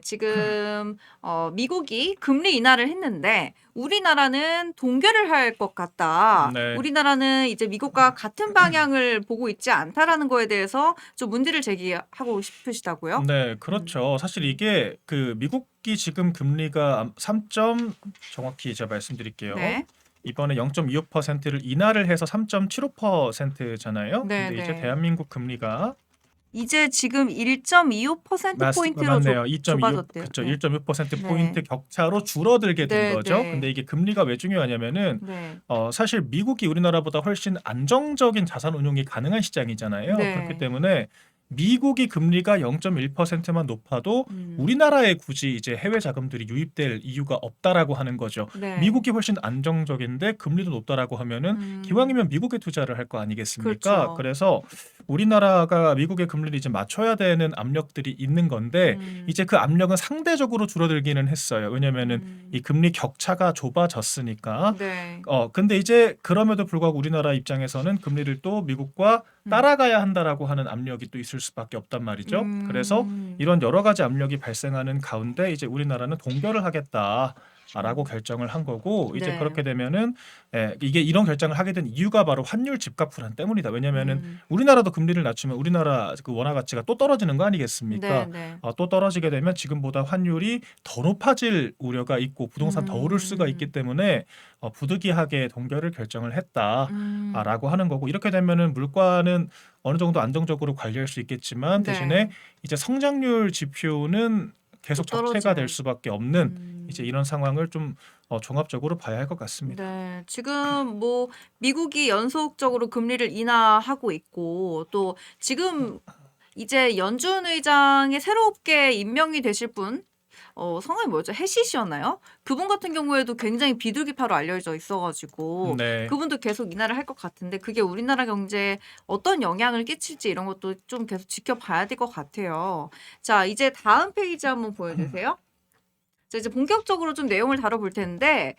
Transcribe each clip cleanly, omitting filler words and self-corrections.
지금 미국이 금리 인하를 했는데 우리나라는 동결을 할 것 같다. 네. 우리나라는 이제 미국과 같은 방향을 보고 있지 않다라는 거에 대해서 좀 문제를 제기하고 싶으시다고요? 네, 음. 그렇죠. 사실 이게 그 미국이 지금 금리가 3점 정확히 제가 말씀드릴게요. 네. 이번에 0.25%를 인하를 해서 3.75%잖아요. 근데 이제 네네. 대한민국 금리가 이제 지금 1.25%포인트로 맞네요. 2.26 좁아졌대요. 그쵸. 네. 1.6% 포인트 네. 격차로 줄어들게 된 거죠. 근데 네네. 이게 금리가 왜 중요하냐면은 네. 사실 미국이 우리나라보다 훨씬 안정적인 자산 운용이 가능한 시장이잖아요. 그렇기 네. 때문에 미국이 금리가 0.1%만 높아도 음. 우리나라에 굳이 이제 해외 자금들이 유입될 이유가 없다라고 하는 거죠. 네. 미국이 훨씬 안정적인데 금리도 높다라고 하면은 음. 기왕이면 미국에 투자를 할 거 아니겠습니까? 그렇죠. 그래서 우리나라가 미국의 금리를 이제 맞춰야 되는 압력들이 있는 건데 음. 이제 그 압력은 상대적으로 줄어들기는 했어요. 왜냐면은 이 음. 금리 격차가 좁아졌으니까. 네. 근데 이제 그럼에도 불구하고 우리나라 입장에서는 금리를 또 미국과 음. 따라가야 한다라고 하는 압력이 또 있을 수밖에 없단 말이죠. 그래서 음. 이런 여러 가지 압력이 발생하는 가운데 이제 우리나라는 동결을 하겠다. 라고 음. 결정을 한 거고 이제 네. 그렇게 되면은 이게 이런 결정을 하게 된 이유가 바로 환율 집값 불안 때문이다. 왜냐면은 음. 우리나라도 금리를 낮추면 우리나라 그 원화 가치가 또 떨어지는 거 아니겠습니까? 네네. 또 떨어지게 되면 지금보다 환율이 더 높아질 우려가 있고 부동산 더 오를 수가 있기 음. 때문에 부득이하게 동결을 결정을 음. 했다라고 하는 거고 이렇게 되면은 물가는 어느 정도 안정적으로 관리할 수 있겠지만 대신에 네. 이제 성장률 지표는 또 계속 적체가 될 떨어지는. 수밖에 없는 이제 음. 이런 상황을 좀 종합적으로 봐야 할 것 같습니다. 네. 지금 뭐 미국이 연속적으로 금리를 인하하고 있고 또 지금 이제 연준 의장에 새롭게 임명이 되실 분 성함이 뭐였죠? 해시시였나요? 그분 같은 경우에도 굉장히 비둘기파로 알려져 있어 가지고 네. 그분도 계속 인하를 할 것 같은데 그게 우리나라 경제에 어떤 영향을 끼칠지 이런 것도 좀 계속 지켜봐야 될 것 같아요. 자, 이제 다음 페이지 한번 보여주세요. 자, 이제 본격적으로 좀 내용을 다뤄볼 텐데,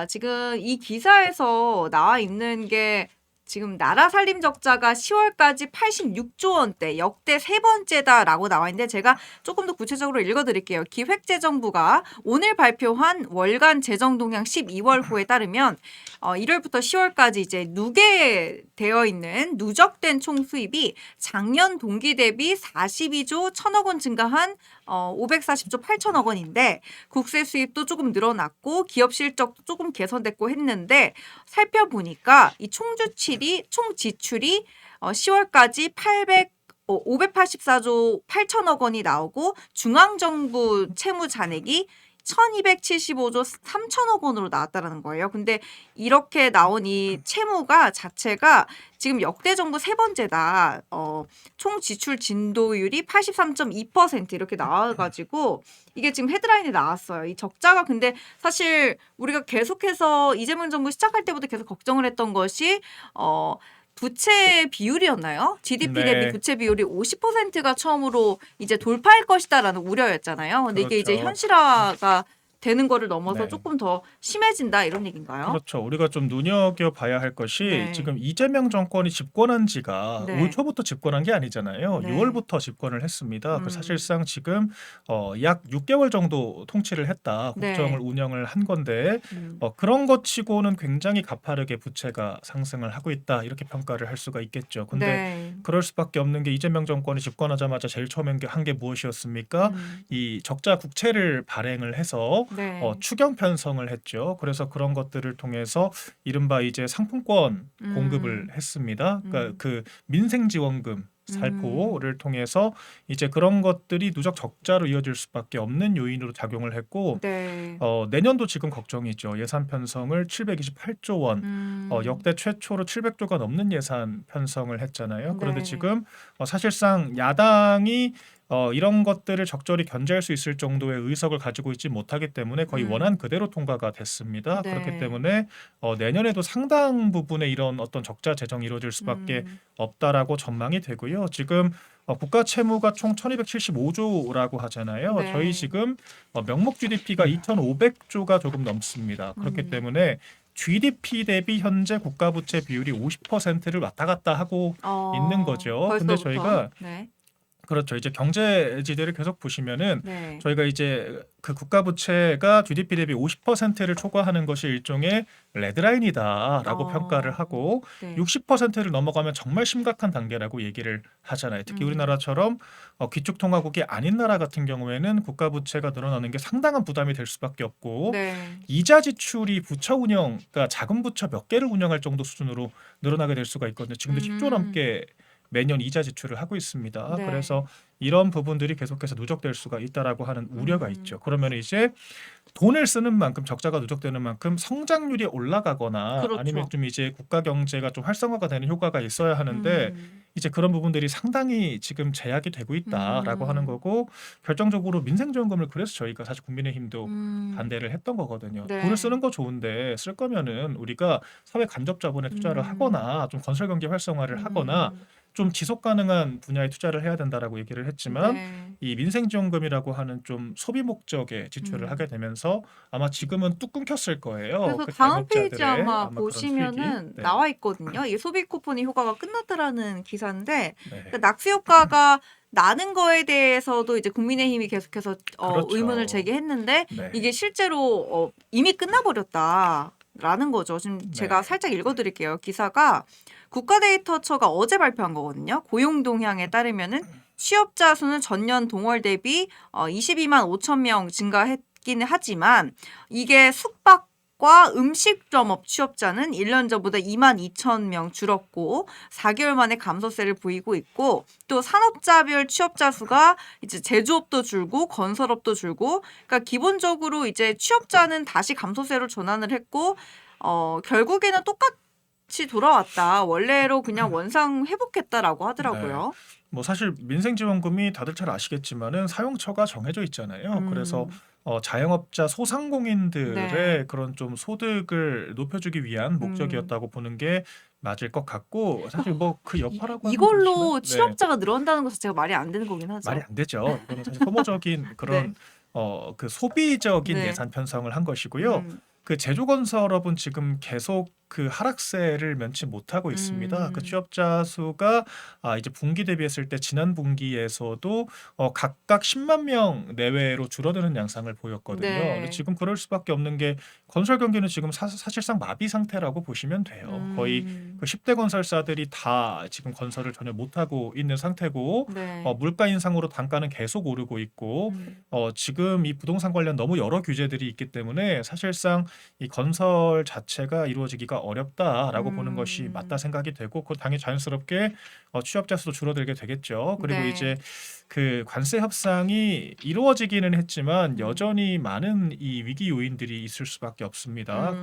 지금 이 기사에서 나와 있는 게 지금 나라 살림 적자가 10월까지 86조 원대, 역대 세 번째다라고 나와 있는데 제가 조금 더 구체적으로 읽어드릴게요. 기획재정부가 오늘 발표한 월간 재정 동향 12월 호에 따르면 1월부터 10월까지 이제 누계되어 있는 누적된 총 수입이 작년 동기 대비 42조 1천억 원 증가한 540조 8천억 원인데 국세 수입도 조금 늘어났고 기업 실적도 조금 개선됐고 했는데 살펴보니까 이 총 지출이 10월까지 584조 8천억 원이 나오고 중앙정부 채무 잔액이 1275조 3천억 원으로 나왔다라는 거예요. 근데 이렇게 나온 이 채무가 자체가 지금 역대 정부 세 번째다. 총 지출 진도율이 83.2% 이렇게 나와가지고 이게 지금 헤드라인에 나왔어요. 이 적자가 근데 사실 우리가 계속해서 이재명 정부 시작할 때부터 계속 걱정을 했던 것이 부채 비율이었나요? GDP 대비 네. 부채 비율이 50%가 처음으로 이제 돌파할 것이다라는 우려였잖아요. 근데 이게 이제 그렇죠. 현실화가 되는 거를 넘어서 네. 조금 더 심해진다 이런 얘기인가요? 그렇죠. 우리가 좀 눈여겨봐야 할 것이 네. 지금 이재명 정권이 집권한 지가 올 네. 초부터 집권한 게 아니잖아요. 네. 6월부터 집권을 했습니다. 그 음. 사실상 지금 약 6개월 정도 통치를 했다. 국정을 네. 운영을 한 건데 음. 그런 것 치고는 굉장히 가파르게 부채가 상승을 하고 있다. 이렇게 평가를 할 수가 있겠죠. 근데 네. 그럴 수밖에 없는 게 이재명 정권이 집권하자마자 제일 처음에 한 게 무엇이었습니까? 음. 이 적자 국채를 발행을 해서 네. 추경 편성을 했죠. 그래서 그런 것들을 통해서 이른바 이제 상품권 공급을 음. 했습니다. 그러니까 음. 그 민생지원금 음. 살포를 통해서 이제 그런 것들이 누적 적자로 이어질 수밖에 없는 요인으로 작용을 했고 네. 내년도 지금 걱정이죠. 예산 편성을 728조 원, 음. 역대 최초로 700조가 넘는 예산 편성을 했잖아요. 그런데 네. 지금 사실상 야당이 이런 것들을 적절히 견제할 수 있을 정도의 의석을 가지고 있지 못하기 때문에 거의 원안 음. 그대로 통과가 됐습니다. 그렇기 네. 때문에 내년에도 상당 부분의 이런 어떤 적자 재정이 이루어질 수밖에 음. 없다라고 전망이 되고요. 지금 국가 채무가 총 1275조라고 하잖아요. 저희 네. 지금 명목 GDP가 2,500조가 조금 넘습니다. 그렇기 음. 때문에 GDP 대비 현재 국가 부채 비율이 50%를 왔다 갔다 하고 있는 거죠. 근데 벌써부터? 저희가 네. 그렇죠. 이제 경제지들을 계속 보시면은 네. 저희가 이제 그 국가 부채가 GDP 대비 50%를 초과하는 것이 일종의 레드라인이다라고 평가를 하고 네. 60%를 넘어가면 정말 심각한 단계라고 얘기를 하잖아요. 특히 음. 우리나라처럼 기축통화국이 아닌 나라 같은 경우에는 국가 부채가 늘어나는 게 상당한 부담이 될 수밖에 없고 네. 이자 지출이 부처 운영, 그러니까 작은 부처 몇 개를 운영할 정도 수준으로 늘어나게 될 수가 있거든요. 지금도 10조 넘게 매년 이자 지출을 하고 있습니다. 네. 그래서 이런 부분들이 계속해서 누적될 수가 있다라고 하는 우려가 있죠. 그러면 이제 돈을 쓰는 만큼 적자가 누적되는 만큼 성장률이 올라가거나 그렇죠. 아니면 좀 이제 국가 경제가 좀 활성화가 되는 효과가 있어야 하는데 이제 그런 부분들이 상당히 지금 제약이 되고 있다라고 하는 거고 결정적으로 민생지원금을 그래서 저희가 사실 국민의힘도 반대를 했던 거거든요. 네. 돈을 쓰는 거 좋은데 쓸 거면은 우리가 사회 간접 자본에 투자를 하거나 좀 건설 경기 활성화를 하거나 좀 지속 가능한 분야에 투자를 해야 된다라고 얘기를 했지만 네. 이 민생지원금이라고 하는 좀 소비 목적의 지출을 하게 되면서 아마 지금은 뚝 끊겼을 거예요. 그래서 그 다음 페이지 자영업자들의 아마 아마 그런 보시면은 수익이. 네. 나와 있거든요. 이 소비 쿠폰의 효과가 끝났다라는 기사인데 네. 그 낙수 효과가 나는 거에 대해서도 이제 국민의힘이 계속해서 그렇죠. 의문을 제기했는데 네. 이게 실제로 이미 끝나버렸다라는 거죠. 지금 제가 네. 살짝 읽어드릴게요. 기사가 국가데이터처가 어제 발표한 거거든요. 고용 동향에 따르면은 취업자 수는 전년 동월 대비 22만 5천 명 증가했기는 하지만 이게 숙박과 음식점업 취업자는 1년 전보다 2만 2천 명 줄었고 4개월 만에 감소세를 보이고 있고 또 산업자별 취업자 수가 이제 제조업도 줄고 건설업도 줄고 그러니까 기본적으로 이제 취업자는 다시 감소세로 전환을 했고 결국에는 똑같이 돌아왔다. 원래로 그냥 원상 회복했다라고 하더라고요. 뭐 사실 민생지원금이 다들 잘 아시겠지만은 사용처가 정해져 있잖아요. 그래서 자영업자 소상공인들의 네. 그런 좀 소득을 높여주기 위한 목적이었다고 보는 게 맞을 것 같고 사실 뭐 그 여파라고 하면 이걸로 그렇지만 네. 취업자가 늘어난다는 것 자체가 말이 안 되는 거긴 하죠. 말이 안 되죠. 이거는 사실 소모적인 그런 그 소비적인 네. 예산 편성을 한 것이고요. 음. 그 제조건설업은 지금 계속 그 하락세를 면치 못하고 있습니다. 그 음. 취업자 수가 이제 분기 대비했을 때 지난 분기에서도 각각 10만 명 내외로 줄어드는 양상을 보였거든요. 네. 근데 지금 그럴 수밖에 없는 게 건설 경기는 지금 사실상 마비 상태라고 보시면 돼요. 거의 그 10대 건설사들이 다 지금 건설을 전혀 못하고 있는 상태고 네. 물가 인상으로 단가는 계속 오르고 있고 지금 이 부동산 관련 너무 여러 규제들이 있기 때문에 사실상 이 건설 자체가 이루어지기가 어렵다라고 보는 것이 맞다 생각이 되고 그 당연히 자연스럽게 취업자 수도 줄어들게 되겠죠. 그리고 네. 이제 그 관세 협상이 이루어지기는 했지만 여전히 많은 이 위기 요인들이 있을 수밖에 없습니다.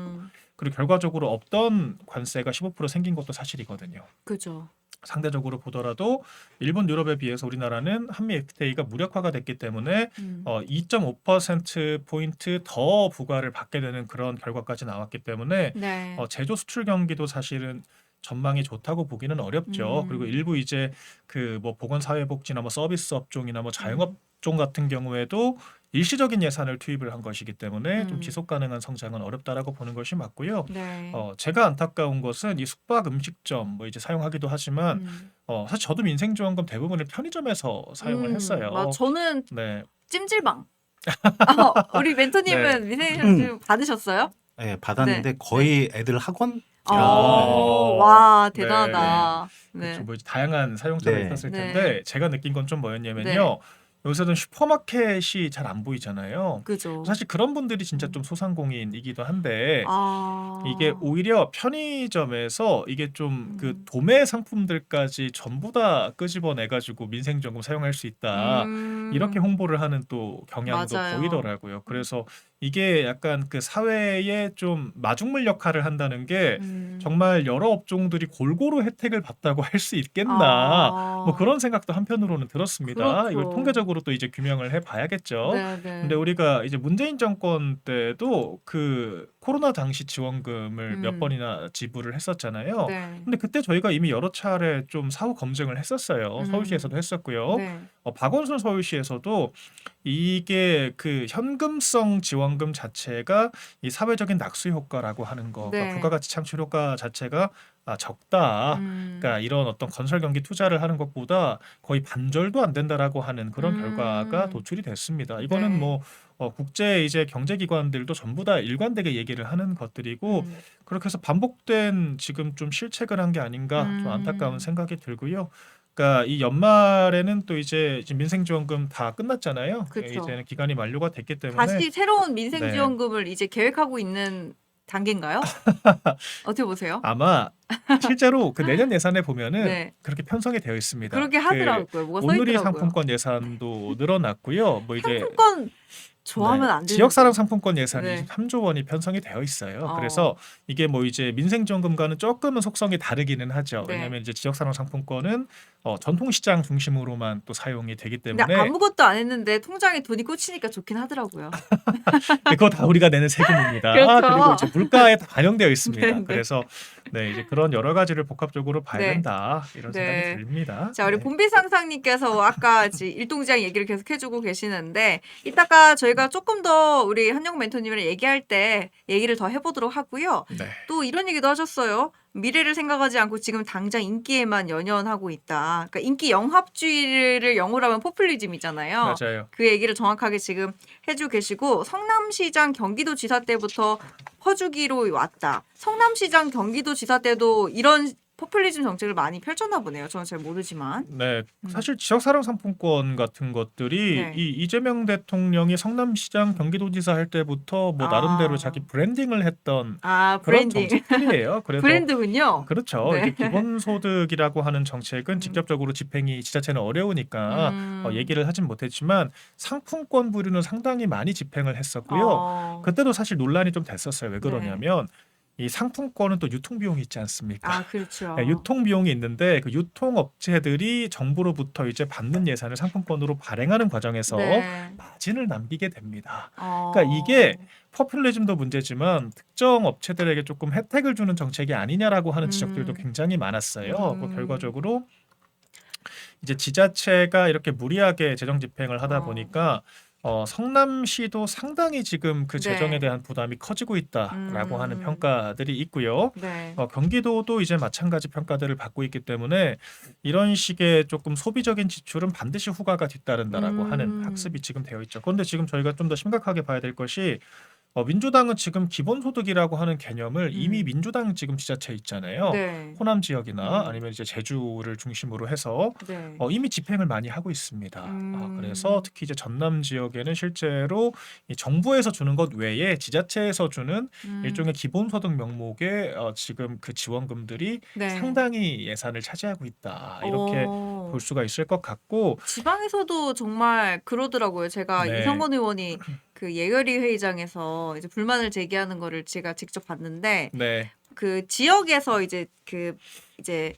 그리고 결과적으로 없던 관세가 15% 생긴 것도 사실이거든요. 그죠. 상대적으로 보더라도 일본, 유럽에 비해서 우리나라는 한미 FTA가 무력화가 됐기 때문에 2.5% 포인트 더 부과를 받게 되는 그런 결과까지 나왔기 때문에 네. 제조 수출 경기도 사실은 전망이 좋다고 보기는 어렵죠. 그리고 일부 이제 그 뭐 보건사회복지나 뭐 서비스 업종이나 뭐 자영업종 같은 경우에도 일시적인 예산을 투입을 한 것이기 때문에 좀 지속 가능한 성장은 어렵다라고 보는 것이 맞고요. 네. 제가 안타까운 것은 이 숙박 음식점 뭐 이제 사용하기도 하지만 사실 저도 민생지원금 대부분을 편의점에서 사용을 했어요. 저는 네. 찜질방. 우리 멘토님은 민생지원금 받으셨어요? 네, 받았는데 거의 애들 학원. 와 대단하다. 네. 그렇죠. 뭐 이제 다양한 사용자가 네. 있었을 네. 텐데 제가 느낀 건 좀 뭐였냐면요. 네. 요새는 슈퍼마켓이 잘 안 보이잖아요. 그죠. 사실 그런 분들이 진짜 좀 소상공인이기도 한데 이게 아. 오히려 편의점에서 이게 좀 그 도매 상품들까지 전부 다 끄집어내 가지고 민생지원금 사용할 수 있다. 이렇게 홍보를 하는 또 경향도 맞아요. 보이더라고요. 그래서 이게 약간 그 사회에 좀 마중물 역할을 한다는 게 정말 여러 업종들이 골고루 혜택을 받다고 할 수 있겠나. 뭐 그런 생각도 한편으로는 들었습니다. 그렇죠. 이걸 통계적으로 또 이제 규명을 해 봐야겠죠. 네, 근데 우리가 이제 문재인 정권 때도 그 코로나 당시 지원금을 몇 번이나 지불을 했었잖아요. 네. 근데 그때 저희가 이미 여러 차례 좀 사후 검증을 했었어요. 서울시에서도 했었고요. 네. 박원순 서울시에서도 이게 그 현금성 지원금 자체가 이 사회적인 낙수 효과라고 하는 거, 네. 그러니까 부가가치 창출 효과 자체가 적다. 음. 그러니까 이런 어떤 건설 경기 투자를 하는 것보다 거의 반절도 안 된다라고 하는 그런 결과가 음. 도출이 됐습니다. 이거는 네. 뭐 국제 이제 경제기관들도 전부 다 일관되게 얘기를 하는 것들이고 음. 그렇게 해서 반복된 지금 좀 실책을 한 게 아닌가 좀 안타까운 음. 생각이 들고요. 그러니까 이 연말에는 또 이제 지금 민생지원금 다 끝났잖아요. 그쵸. 이제는 기간이 만료가 됐기 때문에 다시 새로운 네. 민생지원금을 이제 계획하고 있는 단계인가요? 어떻게 보세요? 아마 실제로 그 내년 예산에 보면은 네. 그렇게 편성이 되어 있습니다. 그러게 그 하더라고요. 뭐가 써 온누리 있더라고요. 상품권 예산도 늘어났고요. 뭐 이제 상품권 좋아하면 네, 안 지역사랑 되는데. 상품권 예산이 네. 23조 원이 편성이 되어 있어요. 어. 그래서 이게 뭐 이제 민생지원금과는 조금은 속성이 다르기는 하죠. 네. 왜냐하면 이제 지역사랑 상품권은 전통시장 중심으로만 또 사용이 되기 근데 때문에 아무것도 안 했는데 통장에 돈이 꽂히니까 좋긴 하더라고요. 그거 다 우리가 내는 세금입니다. 그렇죠. 그리고 이제 물가에 다 반영되어 있습니다. 네, 네. 그래서 네, 이제 그런 여러 가지를 복합적으로 봐야 네. 된다 이런 네. 생각이 듭니다. 자, 우리 네. 본비상상님께서 아까 일동지향 얘기를 계속 해주고 계시는데 이따가 저희가 조금 더 우리 한영 멘토님이랑 얘기할 때 얘기를 더 해보도록 하고요. 네. 또 이런 얘기도 하셨어요. 미래를 생각하지 않고 지금 당장 인기에만 연연하고 있다. 그러니까 인기 영합주의를 영어로 하면 포퓰리즘이잖아요. 맞아요. 그 얘기를 정확하게 지금 해주고 계시고 성남시장 경기도지사 때부터 퍼주기로 왔다. 성남시장 경기도지사 때도 이런 포퓰리즘 정책을 많이 펼쳤나 보네요. 저는 잘 모르지만. 네, 사실 지역사랑 상품권 같은 것들이 네. 이 이재명 대통령이 성남시장 경기도지사 할 때부터 뭐 아. 나름대로 자기 브랜딩을 했던 아, 그런 브랜딩. 정책들이에요. 그래서 브랜드군요. 그렇죠. 네. 이게 기본소득이라고 하는 정책은 직접적으로 집행이 지자체는 어려우니까 얘기를 하진 못했지만 상품권 부류는 상당히 많이 집행을 했었고요. 어. 그때도 사실 논란이 좀 됐었어요. 왜 네. 그러냐면 이 상품권은 또 유통비용이 있지 않습니까? 아, 그렇죠. 네, 유통비용이 있는데 그 유통업체들이 정부로부터 이제 받는 예산을 상품권으로 발행하는 과정에서 네. 마진을 남기게 됩니다. 어. 그러니까 이게 포퓰리즘도 문제지만 특정 업체들에게 조금 혜택을 주는 정책이 아니냐라고 하는 지적들도 굉장히 많았어요. 그 결과적으로 이제 지자체가 이렇게 무리하게 재정 집행을 하다 보니까 성남시도 상당히 지금 그 재정에 네. 대한 부담이 커지고 있다라고 하는 평가들이 있고요. 네. 경기도도 이제 마찬가지 평가들을 받고 있기 때문에 이런 식의 조금 소비적인 지출은 반드시 후과가 뒤따른다라고 하는 학습이 지금 되어 있죠. 그런데 지금 저희가 좀 더 심각하게 봐야 될 것이 민주당은 지금 기본소득이라고 하는 개념을 이미 민주당 지금 지자체 있잖아요. 네. 호남 지역이나 아니면 이제 제주를 중심으로 해서 네. 이미 집행을 많이 하고 있습니다. 그래서 특히 이제 전남 지역에는 실제로 이 정부에서 주는 것 외에 지자체에서 주는 일종의 기본소득 명목의 지금 그 지원금들이 네. 상당히 예산을 차지하고 있다. 이렇게 볼 수가 있을 것 같고 지방에서도 정말 그러더라고요. 제가 네. 이성건 의원이 그 예결위 회의장에서 이제 불만을 제기하는 거를 제가 직접 봤는데 네. 그 지역에서 이제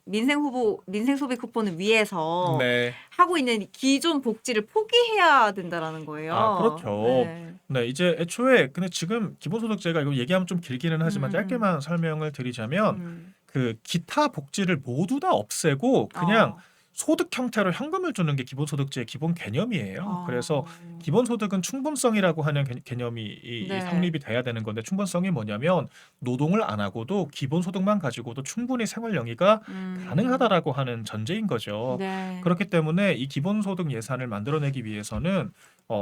민생 소비 쿠폰을 위해서 네. 하고 있는 기존 복지를 포기해야 된다라는 거예요. 아, 그렇죠. 네. 네, 이제 애초에 근데 지금 기본소득제가 이거 얘기하면 좀 길기는 하지만 짧게만 설명을 드리자면 그 기타 복지를 모두 다 없애고 그냥 소득 형태로 현금을 주는 게 기본소득제의 기본 개념이에요. 그래서 기본소득은 충분성이라고 하는 개념이 네. 성립이 돼야 되는 건데 충분성이 뭐냐면 노동을 안 하고도 기본소득만 가지고도 충분히 생활 영위가 가능하다라고 하는 전제인 거죠. 네. 그렇기 때문에 이 기본소득 예산을 만들어내기 위해서는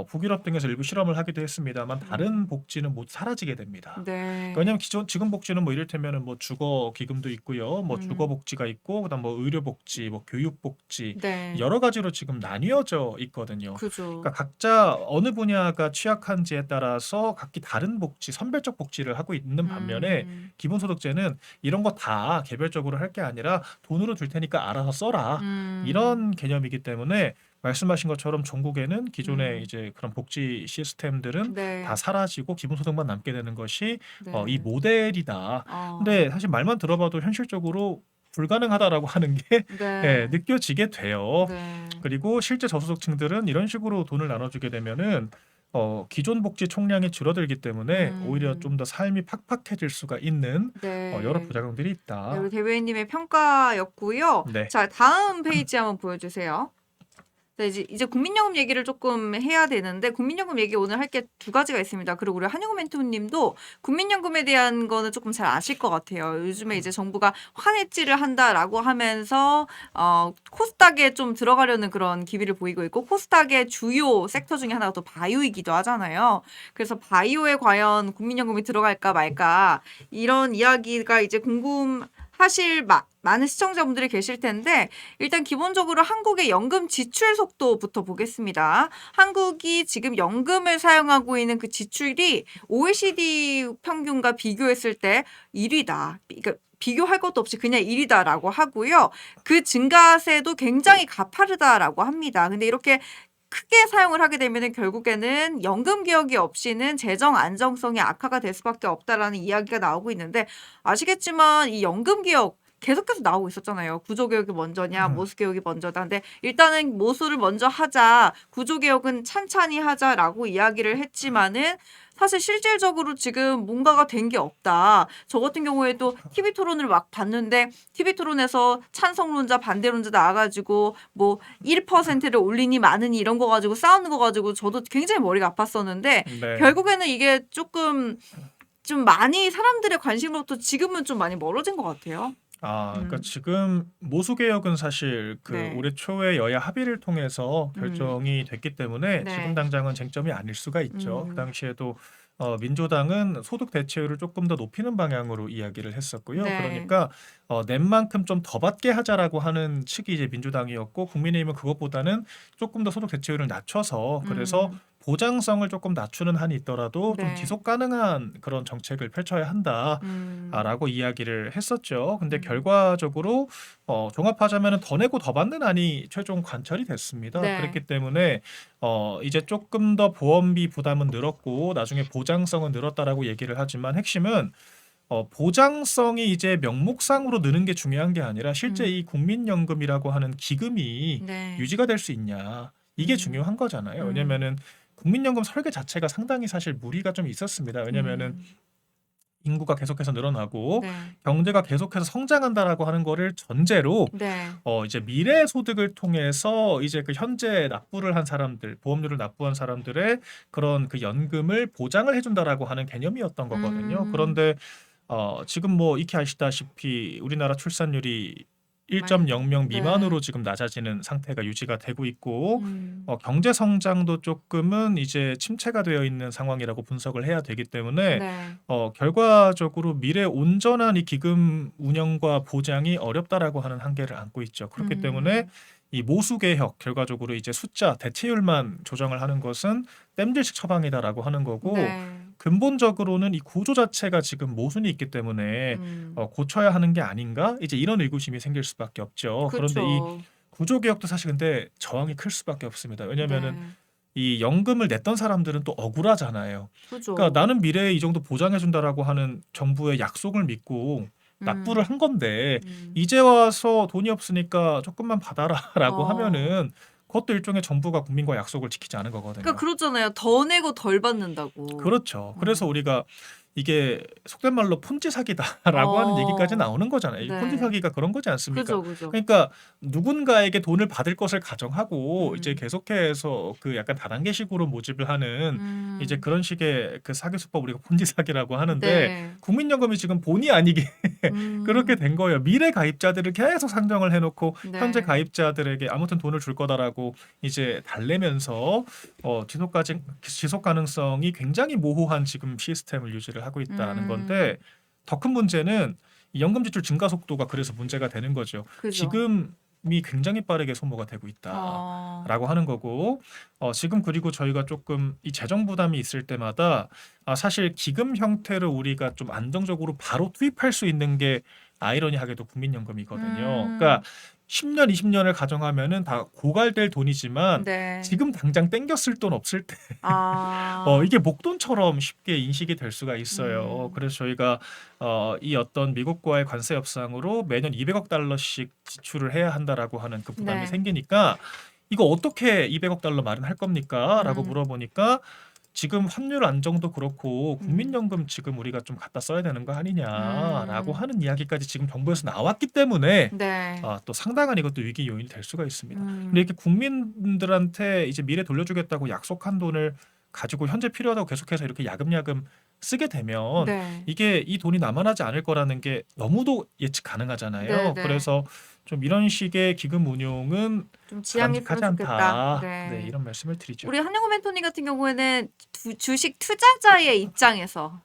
북유럽 등에서 일부 실험을 하기도 했습니다만 다른 복지는 못 사라지게 됩니다. 네. 왜냐하면 지금 복지는 뭐 이를테면은 뭐 주거 기금도 있고요, 뭐 주거 복지가 있고 그다음 뭐 의료 복지, 뭐 교육 복지 네. 여러 가지로 지금 나뉘어져 있거든요. 그죠. 그러니까 각자 어느 분야가 취약한지에 따라서 각기 다른 복지, 선별적 복지를 하고 있는 반면에 기본소득제는 이런 거 다 개별적으로 할 게 아니라 돈으로 줄 테니까 알아서 써라 이런 개념이기 때문에. 말씀하신 것처럼 전국에는 기존의 이제 그런 복지 시스템들은 네. 다 사라지고 기본소득만 남게 되는 것이 네. 이 모델이다. 근데 사실 말만 들어봐도 현실적으로 불가능하다라고 하는 게 네. 느껴지게 돼요. 네. 그리고 실제 저소득층들은 이런 식으로 돈을 나눠주게 되면은 기존 복지 총량이 줄어들기 때문에 오히려 좀 더 삶이 팍팍해질 수가 있는 네. 여러 부작용들이 있다. 네, 우리 대변인님의 평가였고요. 네. 자, 다음 페이지 한번 보여주세요. 네, 이제 국민연금 얘기를 조금 해야 되는데 국민연금 얘기 오늘 할 게 두 가지가 있습니다. 그리고 우리 한영우 멘토님도 국민연금에 대한 거는 조금 잘 아실 것 같아요. 요즘에 이제 정부가 환해지를 한다라고 하면서 코스닥에 좀 들어가려는 그런 기미를 보이고 있고 코스닥의 주요 섹터 중에 하나가 또 바이오이기도 하잖아요. 그래서 바이오에 과연 국민연금이 들어갈까 말까 이런 이야기가 이제 궁금하실 많은 시청자분들이 계실 텐데 일단 기본적으로 한국의 연금 지출 속도부터 보겠습니다. 한국이 지금 연금을 사용하고 있는 그 지출이 OECD 평균과 비교했을 때 1위다. 그러니까 비교할 것도 없이 그냥 1위다라고 하고요. 그 증가세도 굉장히 가파르다라고 합니다. 근데 이렇게 크게 사용을 하게 되면 결국에는 연금 개혁이 없이는 재정 안정성이 악화가 될 수밖에 없다라는 이야기가 나오고 있는데 아시겠지만 이 연금 개혁 계속해서 나오고 있었잖아요. 구조개혁이 먼저냐, 모수개혁이 먼저다. 근데 일단은 모수를 먼저 하자, 구조개혁은 찬찬히 하자라고 이야기를 했지만은 사실 실질적으로 지금 뭔가가 된 게 없다. 저 같은 경우에도 TV 토론을 막 봤는데 TV 토론에서 찬성론자, 반대론자 나와가지고 뭐 1%를 올리니 마느니 이런 거 가지고 싸우는 거 가지고 저도 굉장히 머리가 아팠었는데 네. 결국에는 이게 조금 좀 많이 사람들의 관심으로부터 지금은 좀 많이 멀어진 것 같아요. 그러니까 지금 모수개혁은 사실 그 네. 올해 초에 여야 합의를 통해서 결정이 됐기 때문에 네. 지금 당장은 쟁점이 아닐 수가 있죠. 그 음. 당시에도 민주당은 소득 대체율을 조금 더 높이는 방향으로 이야기를 했었고요. 네. 그러니까 낸 만큼 좀 더 받게 하자라고 하는 측이 이제 민주당이었고 국민의힘은 그것보다는 조금 더 소득 대체율을 낮춰서 그래서 음. 보장성을 조금 낮추는 한이 있더라도 좀 네. 지속 가능한 그런 정책을 펼쳐야 한다. 음. 라고 이야기를 했었죠. 근데 음. 결과적으로 종합하자면 더 내고 더 받는 안이 최종 관철이 됐습니다. 네. 그렇기 때문에 이제 조금 더 보험비 부담은 늘었고 나중에 보장성은 늘었다라고 얘기를 하지만 핵심은 보장성이 이제 명목상으로 느는 게 중요한 게 아니라 실제 이 국민연금이라고 하는 기금이 네. 유지가 될 수 있냐 이게 음. 중요한 거잖아요. 왜냐면은 국민연금 설계 자체가 상당히 사실 무리가 좀 있었습니다. 왜냐면은 인구가 계속해서 늘어나고 네. 경제가 계속해서 성장한다라고 하는 거를 전제로 네. 이제 미래 소득을 통해서 이제 그 현재 납부를 한 사람들, 보험료를 납부한 사람들의 그런 그 연금을 보장을 해준다라고 하는 개념이었던 거거든요. 그런데 지금 뭐 익히 아시다시피 우리나라 출산율이 1.00 네. 미만으로 지금 낮아지는 상태가 유지가 되고 있고 음. 경제 성장도 조금은 이제 침체가 되어 있는 상황이라고 분석을 해야 되기 때문에 네. 결과적으로 미래 온전한 이 기금 운영과 보장이 어렵다라고 하는 한계를 안고 있죠. 그렇기 때문에 이 모수 개혁 결과적으로 이제 숫자 대체율만 조정을 하는 것은 땜질식 처방이다라고 하는 거고 네. 근본적으로는 이 구조 자체가 지금 모순이 있기 때문에 고쳐야 하는 게 아닌가 이제 이런 의구심이 생길 수밖에 없죠. 그런데 이 그렇죠. 구조 개혁도 사실 근데 저항이 클 수밖에 없습니다. 왜냐하면은 네. 이 연금을 냈던 사람들은 또 억울하잖아요. 그죠. 그러니까 나는 미래에 이 정도 보장해준다라고 하는 정부의 약속을 믿고 납부를 한 건데 이제 와서 돈이 없으니까 조금만 받아라라고 하면은 그것도 일종의 정부가 국민과 약속을 지키지 않은 거거든요. 그러니까 그렇잖아요. 더 내고 덜 받는다고. 그렇죠. 그래서 우리가 이게 속된 말로 폰지 사기다라고 하는 얘기까지 나오는 거잖아요. 이 네. 폰지 사기가 그런 거지 않습니까? 그죠, 그죠. 그러니까 누군가에게 돈을 받을 것을 가정하고 이제 음. 계속해서 그 약간 다단계식으로 모집을 하는 이제 음. 그런 식의 그 사기 수법 우리가 폰지 사기라고 하는데 네. 국민연금이 지금 본의 아니게 음. 그렇게 된 거예요. 미래 가입자들을 계속 상정을 해놓고 네. 현재 가입자들에게 아무튼 돈을 줄 거다라고 이제 달래면서 지속 가능성이 굉장히 모호한 지금 시스템을 유지를 하고 있다는 건데 더 큰 문제는 이 연금 지출 증가 속도가 그래서 문제가 되는 거죠. 그죠. 지금이 굉장히 빠르게 소모가 되고 있다라고 하는 거고 지금 그리고 저희가 조금 이 재정 부담이 있을 때마다 사실 기금 형태를 우리가 좀 안정적으로 바로 투입할 수 있는 게 아이러니하게도 국민연금이거든요. 그러니까 10년, 20년을 가정하면은 다 고갈될 돈이지만 네. 지금 당장 땡겼을 돈 없을 때 이게 목돈처럼 쉽게 인식이 될 수가 있어요. 그래서 저희가 이 어떤 미국과의 관세 협상으로 매년 200억 달러씩 지출을 해야 한다라고 하는 그 부담이 네. 생기니까 이거 어떻게 200억 달러 마련할 겁니까? 라고 물어보니까 지금 환율 안정도 그렇고 국민연금 지금 우리가 좀 갖다 써야 되는 거 아니냐라고 하는 이야기까지 지금 정부에서 나왔기 때문에 네. 또 상당한 이것도 위기 요인이 될 수가 있습니다. 음. 근데 이렇게 국민들한테 이제 미래 돌려주겠다고 약속한 돈을 가지고 현재 필요하다고 계속해서 이렇게 야금야금 쓰게 되면 네. 이게 이 돈이 남아나지 않을 거라는 게 너무도 예측 가능하잖아요. 네, 네. 그래서 좀 이런 식의 기금 운용은 좀 바람직하지 지양했으면 좋겠다. 않다. 네. 네, 이런 말씀을 드리죠. 우리 한영호 멘토님 같은 경우에는 주식 투자자의 입장에서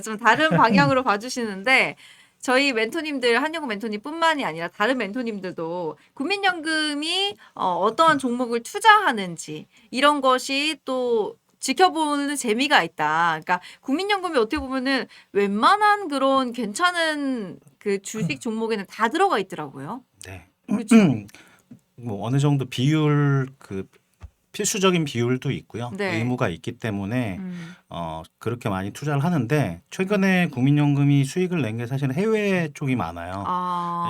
좀 다른 방향으로 봐주시는데 저희 멘토님들 한영호 멘토님뿐만이 아니라 다른 멘토님들도 국민연금이 어떠한 종목을 투자하는지 이런 것이 또 지켜보는 재미가 있다. 그러니까 국민연금이 어떻게 보면은 웬만한 그런 괜찮은 그 주식 종목에는 다 들어가 있더라고요. 네. 그렇죠. 뭐 어느 정도 비율 그 필수적인 비율도 있고요. 네. 의무가 있기 때문에 음. 그렇게 많이 투자를 하는데 최근에 국민연금이 수익을 낸 게 사실은 해외 쪽이 많아요.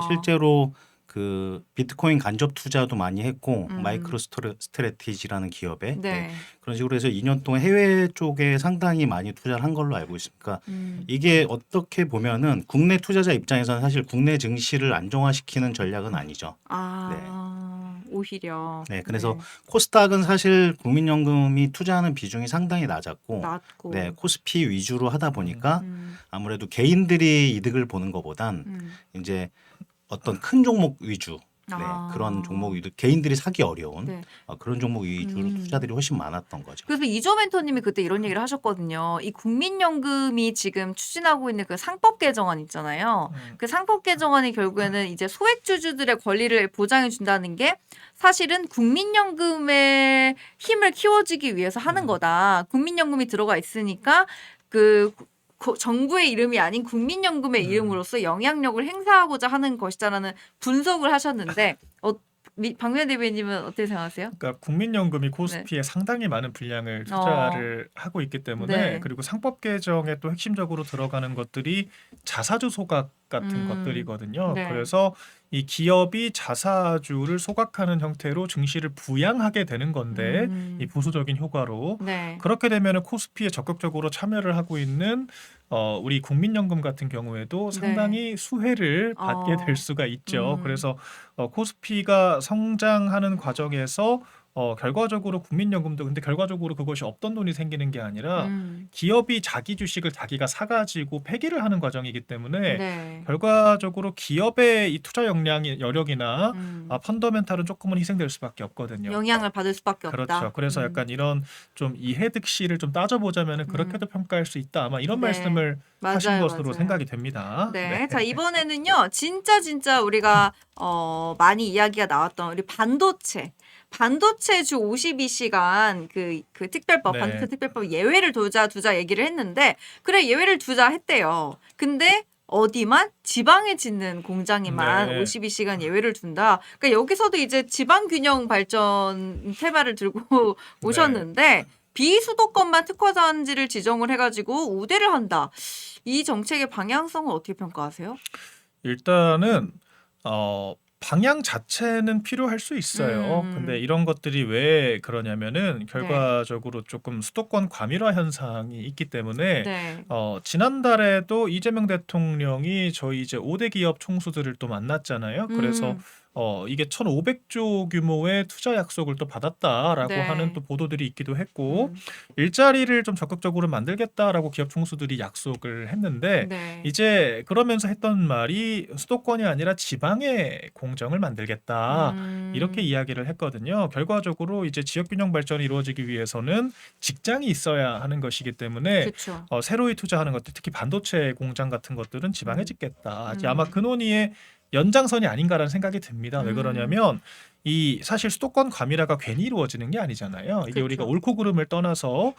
실제로 그 비트코인 간접 투자도 많이 했고 마이크로 스트래티지라는 기업에 네. 그런 식으로 해서 2년 동안 해외 쪽에 상당히 많이 투자를 한 걸로 알고 있습니다. 이게 어떻게 보면은 국내 투자자 입장에서는 사실 국내 증시를 안정화시키는 전략은 아니죠. 오히려. 네, 그래서 코스닥은 사실 국민연금이 투자하는 비중이 상당히 낮았고, 낮고. 네, 코스피 위주로 하다 보니까 아무래도 개인들이 이득을 보는 것보단 이제 어떤 큰 종목 위주, 네, 그런 종목 위주, 개인들이 사기 어려운 네. 그런 종목 위주로 투자들이 훨씬 많았던 거죠. 그래서 이조 멘토님이 그때 이런 얘기를 하셨거든요. 이 국민연금이 지금 추진하고 있는 그 상법 개정안 있잖아요. 그 상법 개정안이 결국에는 이제 소액주주들의 권리를 보장해 준다는 게 사실은 국민연금의 힘을 키워주기 위해서 하는 거다. 국민연금이 들어가 있으니까 그 정부의 이름이 아닌 국민연금의 이름으로써 영향력을 행사하고자 하는 것이다라는 분석을 하셨는데 박미연 대변인님은 어떻게 생각하세요? 그러니까 국민연금이 코스피에 상당히 많은 분량을 투자를 하고 있기 때문에 네. 그리고 상법 개정에 또 핵심적으로 들어가는 것들이 자사주 소각 같은 것들이거든요. 네. 그래서 이 기업이 자사주를 소각하는 형태로 증시를 부양하게 되는 건데 이 보수적인 효과로 네. 그렇게 되면 코스피에 적극적으로 참여를 하고 있는 우리 국민연금 같은 경우에도 상당히 수혜를 받게 될 수가 있죠. 그래서 코스피가 성장하는 과정에서 결과적으로 국민연금도 근데 결과적으로 그것이 없던 돈이 생기는 게 아니라 기업이 자기 주식을 자기가 사가지고 폐기를 하는 과정이기 때문에 네. 결과적으로 기업의 이 투자 여력이나 펀더멘탈은 조금은 희생될 수밖에 없거든요. 영향을 받을 수밖에 없다. 그렇죠. 그래서 약간 이런 좀 이해득실을 좀 따져보자면 그렇게도 평가할 수 있다. 아마 이런 말씀을 하신 것으로 생각이 됩니다. 네. 자, 이번에는요. 진짜 우리가 많이 이야기가 나왔던 우리 반도체 주 52시간 그 특별법, 네. 반도체 특별법 예외를 두자 얘기를 했는데 그래 예외를 두자 했대요. 근데 어디만 지방에 짓는 공장에만 네. 52시간 예외를 둔다. 그러니까 여기서도 이제 지방 균형 발전 테마를 들고 오셨는데 비수도권만 특화단지를 지정을 해가지고 우대를 한다. 이 정책의 방향성은 어떻게 평가하세요? 일단은 방향 자체는 필요할 수 있어요. 근데 이런 것들이 왜 그러냐면은 결과적으로 조금 수도권 과밀화 현상이 있기 때문에 네. 지난달에도 이재명 대통령이 저희 이제 5대 기업 총수들을 또 만났잖아요. 그래서 이게 1,500조 규모의 투자 약속을 또 받았다라고 네. 하는 또 보도들이 있기도 했고 일자리를 좀 적극적으로 만들겠다라고 기업 총수들이 약속을 했는데 네. 이제 그러면서 했던 말이 수도권이 아니라 지방에 공정을 만들겠다 이렇게 이야기를 했거든요. 결과적으로 이제 지역 균형 발전이 이루어지기 위해서는 직장이 있어야 하는 것이기 때문에 그렇죠. 새로이 투자하는 것들 특히 반도체 공장 같은 것들은 지방에 짓겠다. 아마 그 논의의 연장선이 아닌가라는 생각이 듭니다. 왜 그러냐면 이 사실 수도권 과밀화가 괜히 이루어지는 게 아니잖아요. 이게 그쵸. 우리가 옳고 그름을 떠나서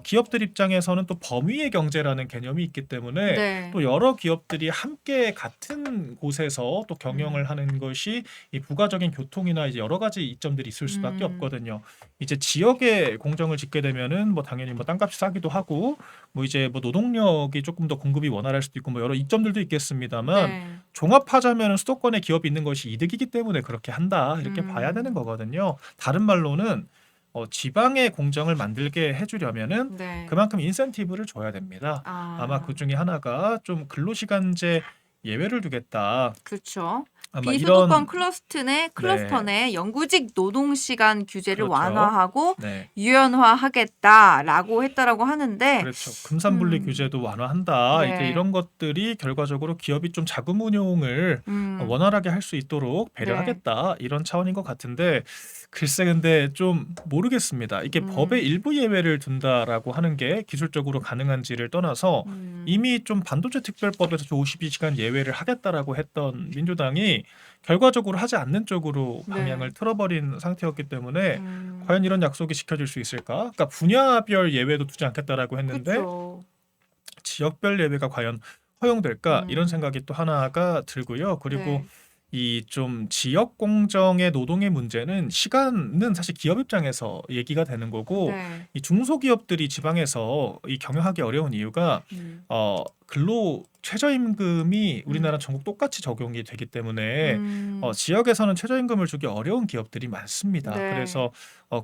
기업들 입장에서는 또 범위의 경제라는 개념이 있기 때문에 네. 또 여러 기업들이 함께 같은 곳에서 또 경영을 하는 것이 이 부가적인 교통이나 이제 여러 가지 이점들이 있을 수밖에 없거든요. 이제 지역에 공정을 짓게 되면은 뭐 당연히 뭐 땅값이 싸기도 하고 뭐 이제 뭐 노동력이 조금 더 공급이 원활할 수도 있고 뭐 여러 이점들도 있겠습니다만 네. 종합하자면 수도권에 기업이 있는 것이 이득이기 때문에 그렇게 한다 이렇게 봐야 되는 거거든요. 다른 말로는 지방의 공정을 만들게 해주려면은 네. 그만큼 인센티브를 줘야 됩니다. 아마 그 중에 하나가 좀 근로시간제 예외를 두겠다. 그렇죠. 아마 비수도권 이런 클러스터 네, 내 영구직 노동시간 규제를 그렇죠. 완화하고 네, 유연화하겠다라고 했다라고 하는데 그렇죠. 금산분리 음, 규제도 완화한다. 이제 네. 이런 것들이 결과적으로 기업이 좀 자금 운용을 원활하게 할 수 있도록 네. 배려하겠다. 이런 차원인 것 같은데 글쎄 근데 좀 모르겠습니다. 이게 법의 일부 예외를 둔다라고 하는 게 기술적으로 가능한지를 떠나서 이미 좀 반도체 특별법에서 52시간 예외를 하겠다라고 했던 민주당이 결과적으로 하지 않는 쪽으로 네. 방향을 틀어버린 상태였기 때문에 음, 과연 이런 약속이 지켜질 수 있을까? 그러니까 분야별 예외도 두지 않겠다라고 했는데 그렇죠. 지역별 예외가 과연 허용될까? 이런 음, 생각이 또 하나가 들고요. 그리고 네. 이 좀 지역 공정의 노동의 문제는 시간은 사실 기업 입장에서 얘기가 되는 거고 네. 이 중소기업들이 지방에서 이 경영하기 어려운 이유가 음, 근로 최저임금이 음, 우리나라 전국 똑같이 적용이 되기 때문에 음, 지역에서는 최저임금을 주기 어려운 기업들이 많습니다. 네. 그래서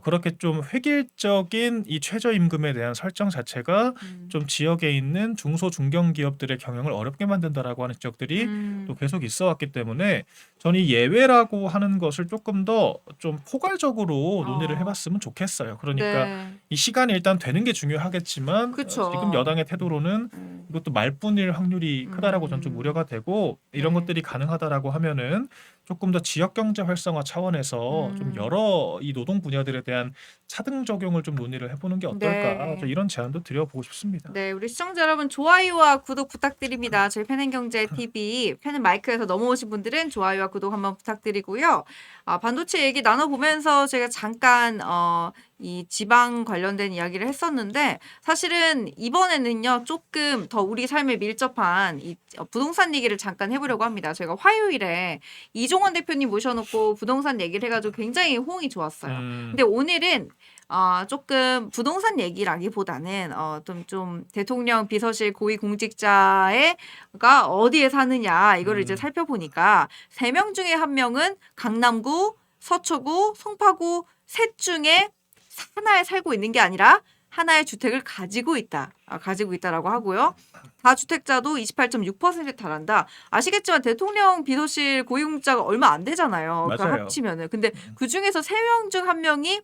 그렇게 좀 획일적인 이 최저임금에 대한 설정 자체가 음, 좀 지역에 있는 중소 중견 기업들의 경영을 어렵게 만든다라고 하는 지적들이 또 계속 있어 왔기 때문에 저는 이 예외라고 하는 것을 조금 더 좀 포괄적으로 논의를 어, 해봤으면 좋겠어요. 그러니까 네. 이 시간이 일단 되는 게 중요하겠지만 지금 그쵸. 여당의 태도로는 이것도 말뿐일 확률이 크다라고 저는 좀 우려가 되고 이런 네. 것들이 가능하다라고 하면은 조금 더 지역 경제 활성화 차원에서 좀 여러 이 노동 분야들에 대한 차등 적용을 좀 논의를 해보는 게 어떨까? 네. 저 이런 제안도 드려보고 싶습니다. 네, 우리 시청자 여러분 좋아요와 구독 부탁드립니다. 저희 펜앤경제 TV 펜앤 마이크에서 넘어오신 분들은 좋아요와 구독 한번 부탁드리고요. 반도체 얘기 나눠보면서 제가 잠깐 이 지방 관련된 이야기를 했었는데 사실은 이번에는요 조금 더 우리 삶에 밀접한 이 부동산 얘기를 잠깐 해보려고 합니다. 저희가 화요일에 이종원 대표님 모셔놓고 부동산 얘기를 해가지고 굉장히 호응이 좋았어요. 근데 오늘은 조금 부동산 얘기라기보다는 좀 대통령 비서실 고위 공직자가 어디에 사느냐 이거를 이제 살펴보니까 3명 중에 1명은 강남구, 서초구, 송파구 셋 중에 하나에 살고 있는 게 아니라 하나의 주택을 가지고 있다. 가지고 있다라고 하고요. 다주택자도 28.6%에 달한다. 아시겠지만 대통령 비서실 고위공직자가 얼마 안 되잖아요. 그러니까 맞아요. 합치면은. 근데 그 중에서 3명 중 1명이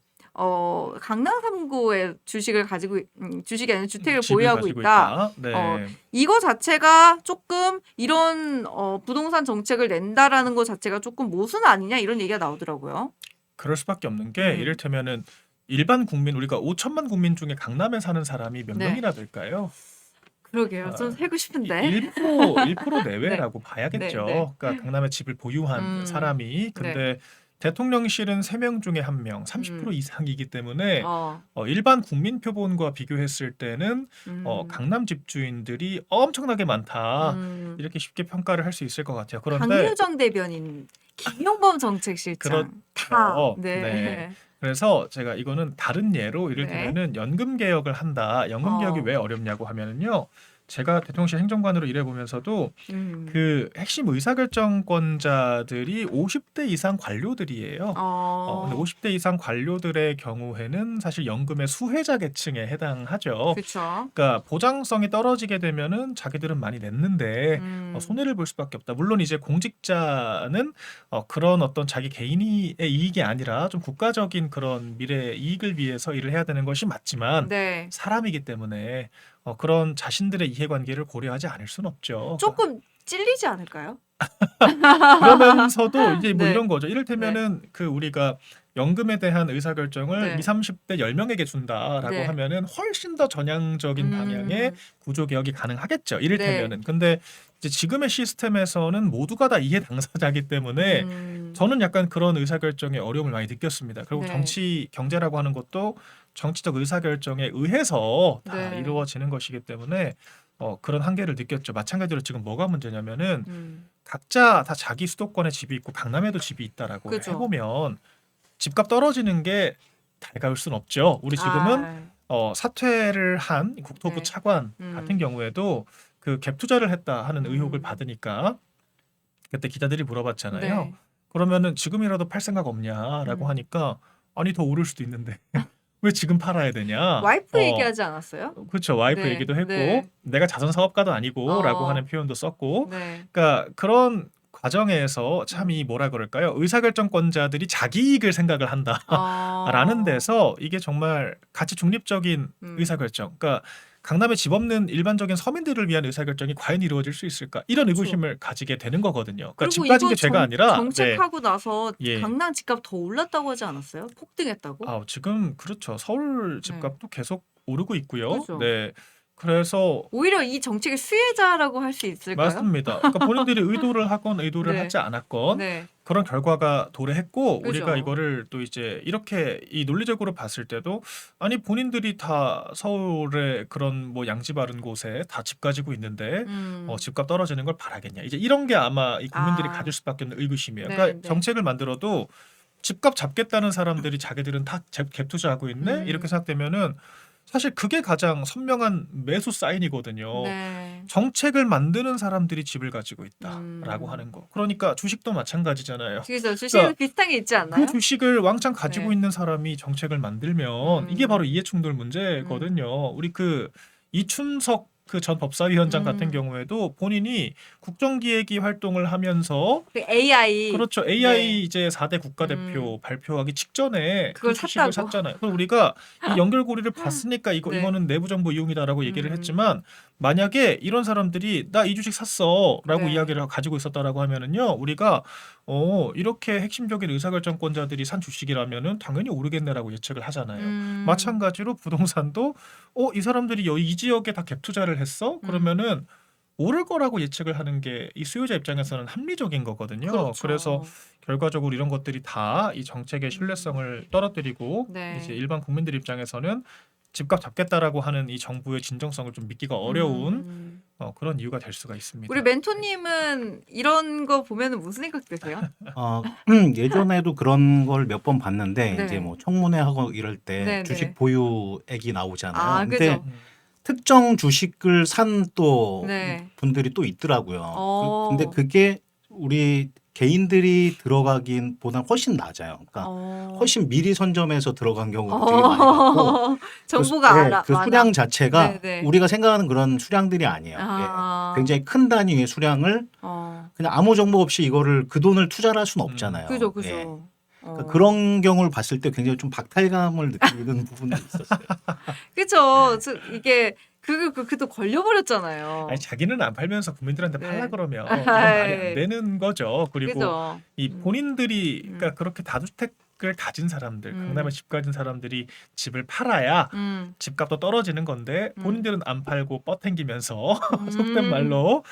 강남 3구에 주식을 가지고 주식이 아니라 주택을 집을 보유하고 가지고 있다. 네. 이거 자체가 조금 이런 부동산 정책을 낸다라는 거 자체가 조금 모순 아니냐 이런 얘기가 나오더라고요. 그럴 수밖에 없는 게 음. 이를테면은 일반 국민 우리가 5천만 국민 중에 강남에 사는 사람이 몇 네. 명이나 될까요? 그러게요. 좀 세고 싶은데. 1% 내외라고 봐야겠죠. 네. 그러니까 강남에 집을 보유한 사람이 근데 대통령실은 3명 중에 1명, 30% 이상이기 때문에 일반 국민 표본과 비교했을 때는 강남 집주인들이 엄청나게 많다. 이렇게 쉽게 평가를 할 수 있을 것 같아요. 그런데 강유정 대변인, 김용범 정책실장 그렇죠. 다. 네. 그래서 제가 이거는 다른 예로 이를테면은 연금 개혁을 한다. 연금 개혁이 왜 어렵냐고 하면은요. 제가 대통령실 행정관으로 일해보면서도 그 핵심 의사결정권자들이 50대 이상 관료들이에요. 근데 50대 이상 관료들의 경우에는 사실 연금의 수혜자 계층에 해당하죠. 그렇죠. 그러니까 보장성이 떨어지게 되면은 자기들은 많이 냈는데 손해를 볼 수밖에 없다. 물론 이제 공직자는 그런 어떤 자기 개인의 이익이 아니라 좀 국가적인 그런 미래 이익을 위해서 일을 해야 되는 것이 맞지만 네. 사람이기 때문에 그런 자신들의 이해관계를 고려하지 않을 수는 없죠. 조금 찔리지 않을까요? 그러면서도 이제 뭐 네. 이런 거죠. 이를테면은 그 우리가 연금에 대한 의사결정을 네. 20, 30대 10명에게 준다라고 네. 하면은 훨씬 더 전향적인 방향의 구조 개혁이 가능하겠죠. 이를테면은. 네. 근데 이제 지금의 시스템에서는 모두가 다 이해 당사자이기 때문에 저는 약간 그런 의사결정에 어려움을 많이 느꼈습니다. 그리고 네. 정치 경제라고 하는 것도 정치적 의사결정에 의해서 다 네. 이루어지는 것이기 때문에 그런 한계를 느꼈죠. 마찬가지로 지금 뭐가 문제냐면은 각자 다 자기 수도권에 집이 있고 강남에도 집이 있다라고 그죠. 해보면 집값 떨어지는 게 달가울 순 없죠. 우리 지금은 사퇴를 한 국토부 네. 차관 같은 경우에도 그 갭 투자를 했다 하는 의혹을 음. 받으니까 그때 기자들이 물어봤잖아요. 네. 그러면은 지금이라도 팔 생각 없냐라고 하니까 아니 더 오를 수도 있는데 왜 지금 팔아야 되냐? 와이프 얘기하지 않았어요? 그렇죠. 와이프 네, 얘기도 했고 네. 내가 자선 사업가도 아니고라고 하는 표현도 썼고 네. 그러니까 그런 과정에서 참 이 뭐라 그럴까요? 의사결정권자들이 자기 이익을 생각을 한다라는 데서 이게 정말 가치 중립적인 의사결정. 그러니까 강남에 집 없는 일반적인 서민들을 위한 의사결정이 과연 이루어질 수 있을까? 이런 그쵸. 의구심을 가지게 되는 거거든요. 그러니까 집 그리고 가진 게 이거 죄가 아니라 정책하고 나서 예. 강남 집값 더 올랐다고 하지 않았어요? 폭등했다고? 지금 그렇죠. 서울 집값도 계속 오르고 있고요. 그죠. 네. 그래서 오히려 이 정책의 수혜자라고 할 수 있을까요? 맞습니다. 그러니까 본인들이 의도를 하건 의도를 네. 하지 않았건 네. 그런 결과가 도래했고 그죠. 우리가 이거를 또 이제 이렇게 이 논리적으로 봤을 때도 아니 본인들이 다 서울의 그런 뭐 양지 바른 곳에 다 집 가지고 있는데 집값 떨어지는 걸 바라겠냐. 이제 이런 게 아마 이 국민들이 아. 가질 수밖에 없는 의구심이에요. 네, 그러니까 네. 정책을 만들어도 집값 잡겠다는 사람들이 자기들은 다 갭 투자하고 있네. 이렇게 생각되면은 사실 그게 가장 선명한 매수 사인이거든요. 네. 정책을 만드는 사람들이 집을 가지고 있다라고 하는 거. 그러니까 주식도 마찬가지잖아요. 그래서 주식에서 그러니까 비슷한 게 있지 않나요? 그 주식을 왕창 가지고 네. 있는 사람이 정책을 만들면 이게 바로 이해충돌 문제거든요. 우리 그 이춘석 그 전 법사위원장 같은 경우에도 본인이 국정기획위 활동을 하면서 그 AI 그렇죠. AI 네. 이제 4대 국가대표 발표하기 직전에 그걸 그 주식을 샀다고? 샀잖아요. 그럼 우리가 이 연결고리를 봤으니까 네. 이거는 내부 정보 이용이다라고 얘기를 했지만 만약에 이런 사람들이 나 이 주식 샀어라고 네. 이야기를 가지고 있었다라고 하면은요. 우리가 이렇게 핵심적인 의사결정권자들이 산 주식이라면은 당연히 오르겠네라고 예측을 하잖아요. 마찬가지로 부동산도 이 사람들이 이 지역에 다 갭 투자를 했어? 그러면은 오를 거라고 예측을 하는 게 이 수요자 입장에서는 합리적인 거거든요. 그렇죠. 그래서 결과적으로 이런 것들이 다 이 정책의 신뢰성을 떨어뜨리고 네. 이제 일반 국민들 입장에서는 집값 잡겠다라고 하는 이 정부의 진정성을 좀 믿기가 어려운 그런 이유가 될 수가 있습니다. 우리 멘토님은 이런 거 보면은 무슨 생각 드세요? 예전에도 그런 걸 몇 번 봤는데 네. 이제 뭐 청문회 하고 이럴 때 네, 주식 네. 보유액이 나오잖아요. 아, 근데 그죠. 특정 주식을 산 또 네. 분들이 또 있더라고요. 어. 근데 그게 우리 개인들이 들어가긴 보다 훨씬 낮아요. 그러니까 훨씬 미리 선점해서 들어간 경우가 되게 많이 봤고 정보가 알아. 그 수량 자체가 네, 네. 우리가 생각하는 그런 수량들이 아니에요. 아. 예. 굉장히 큰 단위의 수량을 그냥 아무 정보 없이 이거를 그 돈을 투자를 할 수는 없잖아요. 그죠, 예. 그죠. 그러니까 그런 경우를 봤을 때 굉장히 좀 박탈감을 느끼는 부분이 있었어요. 그죠. 이게 그도 걸려버렸잖아요. 아니 자기는 안 팔면서 국민들한테 네. 팔라 그러면 이건 말이 안 되는 거죠. 그리고 그죠. 이 본인들이 그러니까 그렇게 다주택을 가진 사람들, 강남에 집 가진 사람들이 집을 팔아야 집값도 떨어지는 건데 본인들은 안 팔고 뻗탱기면서 속된 말로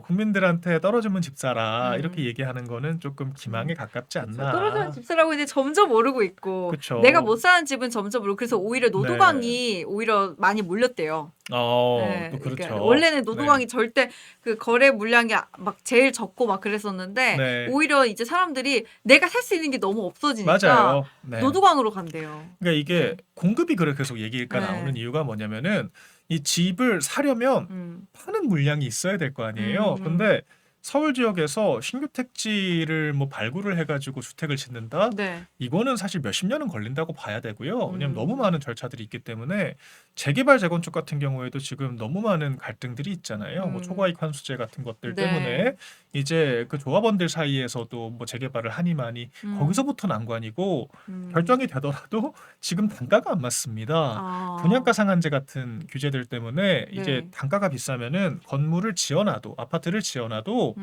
국민들한테 떨어지면 집 사라 이렇게 얘기하는 거는 조금 기망에 가깝지 않나. 떨어지는 집사라고 이제 점점 오르고 있고 그쵸. 내가 못 사는 집은 점점 오르고 그래서 오히려 노도강이 오히려 많이 몰렸대요. 네, 또 그렇죠. 그러니까 원래는 노도강이 절대 그 거래 물량이 막 제일 적고 막 그랬었는데 네. 오히려 이제 사람들이 내가 살 수 있는 게 너무 없어지니까 맞아요. 네. 노도강으로 간대요. 그러니까 이게 공급이 그렇게 계속 얘기가 네. 나오는 이유가 뭐냐면은 이 집을 사려면 파는 물량이 있어야 될 거 아니에요. 근데 서울 지역에서 신규 택지를 뭐 발굴을 해가지고 주택을 짓는다? 네. 이거는 사실 몇십 년은 걸린다고 봐야 되고요. 왜냐하면 너무 많은 절차들이 있기 때문에 재개발 재건축 같은 경우에도 지금 너무 많은 갈등들이 있잖아요. 뭐 초과이익 환수제 같은 것들 네. 때문에 이제 그 조합원들 사이에서도 뭐 재개발을 하니 마니 거기서부터 난관이고 결정이 되더라도 지금 단가가 안 맞습니다. 분양가 상한제 같은 규제들 때문에 이제 네. 단가가 비싸면은 건물을 지어놔도 아파트를 지어놔도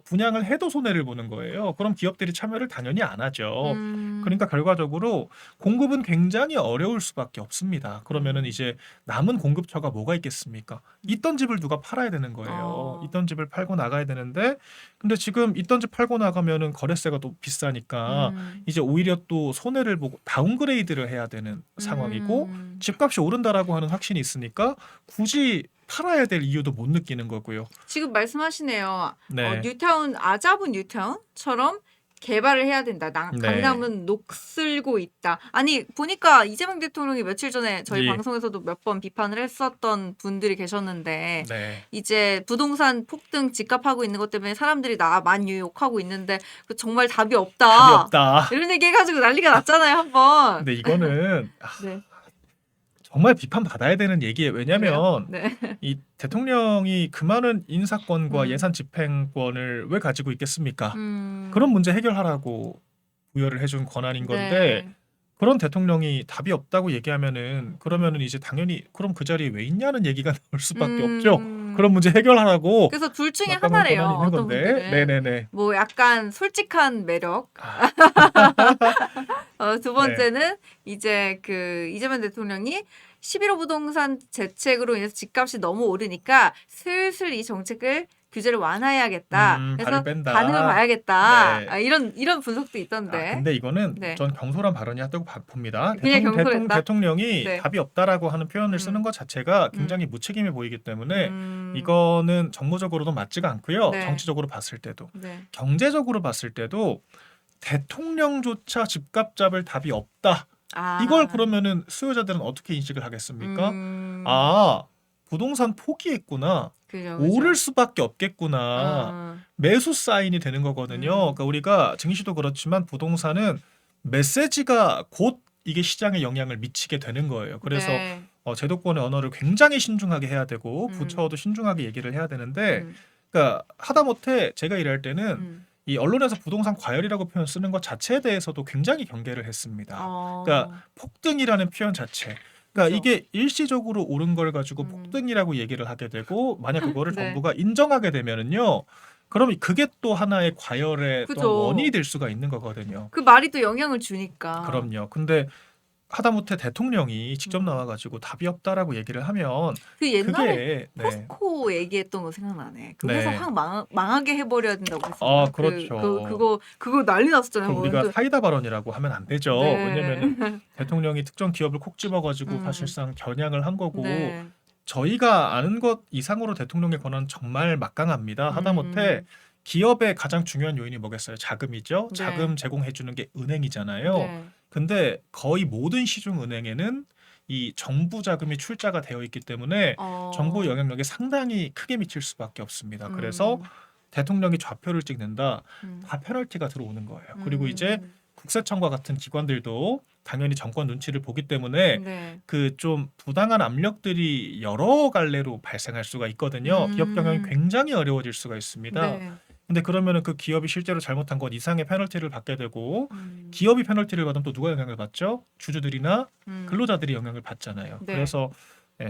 분양을 해도 손해를 보는 거예요. 그럼 기업들이 참여를 당연히 안 하죠. 그러니까 결과적으로 공급은 굉장히 어려울 수밖에 없습니다. 그러면은 이제 남은 공급처가 뭐가 있겠습니까? 있던 집을 누가 팔아야 되는 거예요. 있던 집을 팔고 나가야 되는데 근데 지금 있던 집 팔고 나가면은 거래세가 또 비싸니까 이제 오히려 또 손해를 보고 다운그레이드를 해야 되는 상황이고 집값이 오른다라고 하는 확신이 있으니까 굳이 팔아야 될 이유도 못 느끼는 거고요. 지금 말씀하시네요. 네. 뉴타운 아자분 뉴타운처럼 개발을 해야 된다. 네. 강남은 녹슬고 있다. 아니 보니까 이재명 대통령이 며칠 전에 저희 예. 방송에서도 몇 번 비판을 했었던 분들이 계셨는데 네. 이제 부동산 폭등 집값하고 있는 것 때문에 사람들이 나 많이 욕하고 있는데 그 정말 답이 없다. 답이 없다. 이런 얘기 해가지고 난리가 났잖아요 한번. 근데 이거는 네. 정말 비판받아야 되는 얘기예요. 왜냐하면 네. 이 대통령이 그 많은 인사권과 음. 예산 집행권을 왜 가지고 있겠습니까? 음. 그런 문제 해결하라고 부여를 해준 권한인 건데 네. 그런 대통령이 답이 없다고 얘기하면은 그러면은 이제 당연히 그럼 그 자리에 왜 있냐는 얘기가 나올 수밖에 없죠. 그런 문제 해결하라고 그래서 둘 중에 맡겨놓은 하나래요. 권한이 있는 어떤 건데. 분들은 네네네. 뭐 약간 솔직한 매력. 아, 두 네. 번째는 이제 그 이재명 대통령이 11호 부동산 대책으로 인해서 집값이 너무 오르니까 슬슬 이 정책을 규제를 완화해야겠다. 발을 그래서 뺀다. 반응을 봐야겠다. 네. 이런 분석도 있던데. 근데 이거는 네. 전 경솔한 발언이었다고 봅니다. 그냥 경솔했다? 대통령이 네. 답이 없다라고 하는 표현을 쓰는 음. 것 자체가 굉장히 무책임해 보이기 때문에 음. 이거는 정무적으로도 맞지가 않고요. 네. 정치적으로 봤을 때도. 네. 경제적으로 봤을 때도 대통령조차 집값 잡을 답이 없다. 아. 이걸 그러면은 수요자들은 어떻게 인식을 하겠습니까? 음. 아, 부동산 포기했구나. 그죠, 오를 그죠. 수밖에 없겠구나. 매수 사인이 되는 거거든요. 그러니까 우리가 증시도 그렇지만 부동산은 메시지가 곧 이게 시장에 영향을 미치게 되는 거예요. 그래서 네. 제도권의 언어를 굉장히 신중하게 해야 되고 음. 부처도 신중하게 얘기를 해야 되는데 음. 그러니까 하다못해 제가 일할 때는 음. 이 언론에서 부동산 과열이라고 표현 쓰는 것 자체에 대해서도 굉장히 경계를 했습니다. 그러니까 폭등이라는 표현 자체. 그러니까 그죠. 이게 일시적으로 오른 걸 가지고 음. 폭등이라고 얘기를 하게 되고 만약 그거를 네. 정부가 인정하게 되면은요. 그럼 그게 또 하나의 과열의 그죠. 또 원인이 될 수가 있는 거거든요. 그 말이 또 영향을 주니까. 그럼요. 근데 하다못해 대통령이 직접 나와가지고 답이 없다라고 얘기를 하면 그 옛날에 그게 포스코 얘기했던 거 생각나네. 그 회사 네. 확 망하게 해버려야 된다고 했었나? 아, 그렇죠. 그거 난리 났었잖아요. 그럼 우리가 완전. 사이다 발언이라고 하면 안 되죠. 네. 왜냐면은 대통령이 특정 기업을 콕 집어가지고 음. 사실상 겨냥을 한 거고 네. 저희가 아는 것 이상으로 대통령의 권한은 정말 막강합니다. 하다못해 기업의 가장 중요한 요인이 뭐겠어요? 자금이죠. 네. 자금 제공해주는 게 은행이잖아요. 네. 근데 거의 모든 시중 은행에는 이 정부 자금이 출자가 되어 있기 때문에 정부 영향력이 상당히 크게 미칠 수밖에 없습니다. 그래서 대통령이 좌표를 찍는다, 다 페널티가 들어오는 거예요. 그리고 이제 국세청과 같은 기관들도 당연히 정권 눈치를 보기 때문에 네. 그 좀 부당한 압력들이 여러 갈래로 발생할 수가 있거든요. 기업 경영이 굉장히 어려워질 수가 있습니다. 네. 근데 그러면은 그 기업이 실제로 잘못한 것 이상의 페널티를 받게 되고 기업이 페널티를 받으면 또 누가 영향을 받죠? 주주들이나 근로자들이 영향을 받잖아요. 네. 그래서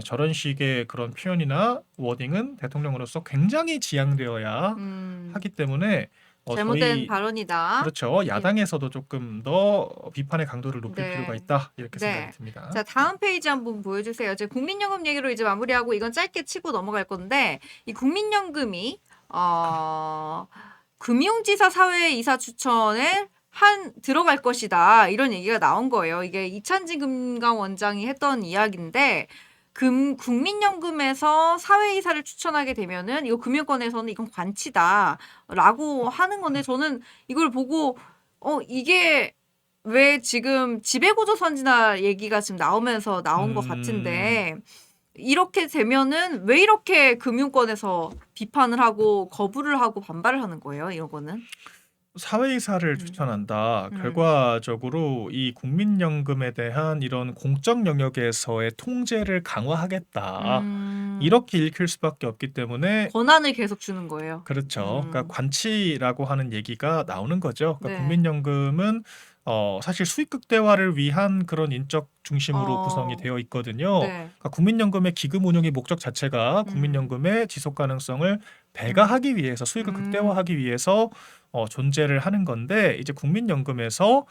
저런 식의 그런 표현이나 워딩은 대통령으로서 굉장히 지양되어야 하기 때문에 잘못된 저희 발언이다. 그렇죠. 야당에서도 조금 더 비판의 강도를 높일 네. 필요가 있다. 이렇게 네. 생각이 듭니다. 자, 다음 페이지 한번 보여주세요. 이제 국민연금 얘기로 이제 마무리하고 이건 짧게 치고 넘어갈 건데 이 국민연금이 금융지사 사회이사 추천에 들어갈 것이다. 이런 얘기가 나온 거예요. 이게 이찬진 금감원장이 했던 이야기인데 국민연금에서 사회이사를 추천하게 되면은 이거 금융권에서는 이건 관치다라고 하는 건데 저는 이걸 보고 이게 왜 지금 지배구조 선진화 얘기가 지금 나오면서 나온 것 같은데 이렇게 되면은 왜 이렇게 금융권에서 비판을 하고 거부를 하고 반발을 하는 거예요? 이런 거는? 사회이사를 추천한다. 결과적으로 이 국민연금에 대한 이런 공적 영역에서의 통제를 강화하겠다. 이렇게 읽힐 수밖에 없기 때문에 권한을 계속 주는 거예요. 그렇죠. 그러니까 관치라고 하는 얘기가 나오는 거죠. 그러니까 네. 국민연금은 사실 수익 극대화를 위한 그런 인적 중심으로 구성이 되어 있거든요. 네. 그러니까 국민연금의 기금 운용의 목적 자체가 국민연금의 지속 가능성을 배가하기 위해서 수익을 극대화하기 위해서 존재를 하는 건데 이제 국민연금에서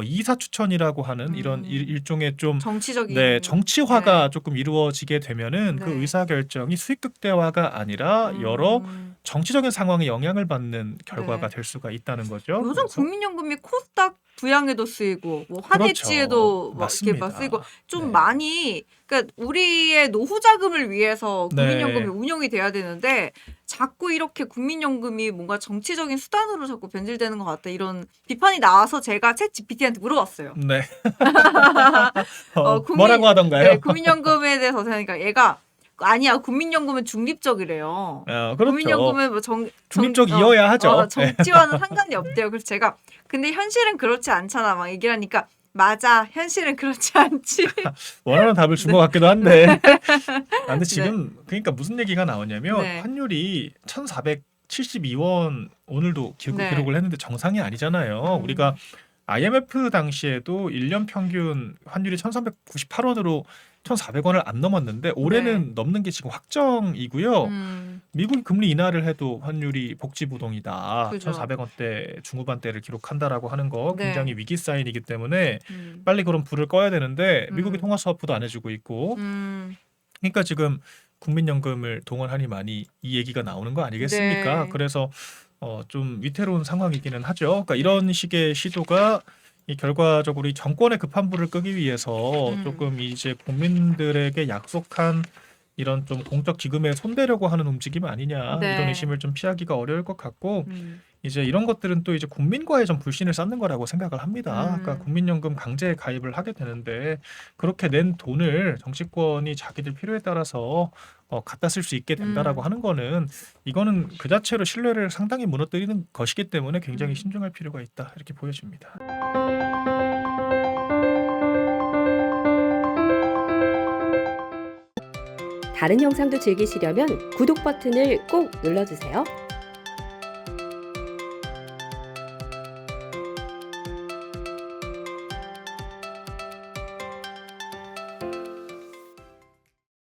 이사 추천이라고 하는 이런 일종의 좀 정치적인 정치화가 네. 조금 이루어지게 되면은 그 네. 의사 결정이 수익 극대화가 아니라 여러 정치적인 상황에 영향을 받는 결과가 네. 될 수가 있다는 거죠. 요즘 그래서 국민연금이 코스닥 부양에도 쓰이고 뭐 환해지에도 막 이렇게 막 맞습니다. 쓰이고 좀 네. 많이 그러니까 우리의 노후 자금을 위해서 국민연금이 네. 운영이 돼야 되는데 자꾸 이렇게 국민연금이 뭔가 정치적인 수단으로 자꾸 변질되는 것 같다 이런 비판이 나와서 제가 챗 GPT한테 물어봤어요. 네. 국민- 뭐라고 하던가요? 네, 국민연금에 대해서 그러니까 얘가 아니야 국민연금은 중립적이래요. 그렇죠. 국민연금은 뭐 중립적이어야 하죠. 정치와는 상관이 없대요. 그래서 제가 근데 현실은 그렇지 않잖아 막 얘기를 하니까 맞아. 현실은 그렇지 않지. 원하는 답을 준 것 같기도 한데. 근데 지금 그러니까 무슨 얘기가 나오냐면 네. 환율이 1,472원 오늘도 네. 기록을 했는데 정상이 아니잖아요. 우리가 IMF 당시에도 1년 평균 환율이 1,398원으로 1,400원을 안 넘었는데 올해는 넘는 게 지금 확정이고요. 미국이 금리 인하를 해도 환율이 복지부동이다. 그죠. 1,400원대 중후반대를 기록한다라고 하는 거 네. 굉장히 위기 사인이기 때문에 빨리 그런 불을 꺼야 되는데 미국이 음. 통화 스와프도 안 해주고 있고 그러니까 지금 국민연금을 동원하니 이 얘기가 나오는 거 아니겠습니까? 네. 그래서 좀 위태로운 상황이기는 하죠. 그러니까 이런 식의 시도가 이 결과적으로 이 정권의 급한 불을 끄기 위해서 조금 이제 국민들에게 약속한 이런 좀 공적 기금에 손대려고 하는 움직임 아니냐 네. 이런 의심을 좀 피하기가 어려울 것 같고 음. 이제 이런 것들은 또 이제 국민과의 좀 불신을 쌓는 거라고 생각을 합니다. 그러니까 음. 국민연금 강제 가입을 하게 되는데 그렇게 낸 돈을 정치권이 자기들 필요에 따라서 갖다 쓸 수 있게 된다라고 하는 거는 이거는 그 자체로 신뢰를 상당히 무너뜨리는 것이기 때문에 굉장히 신중할 필요가 있다 이렇게 보여집니다. 다른 영상도 즐기시려면 구독 버튼을 꼭 눌러주세요.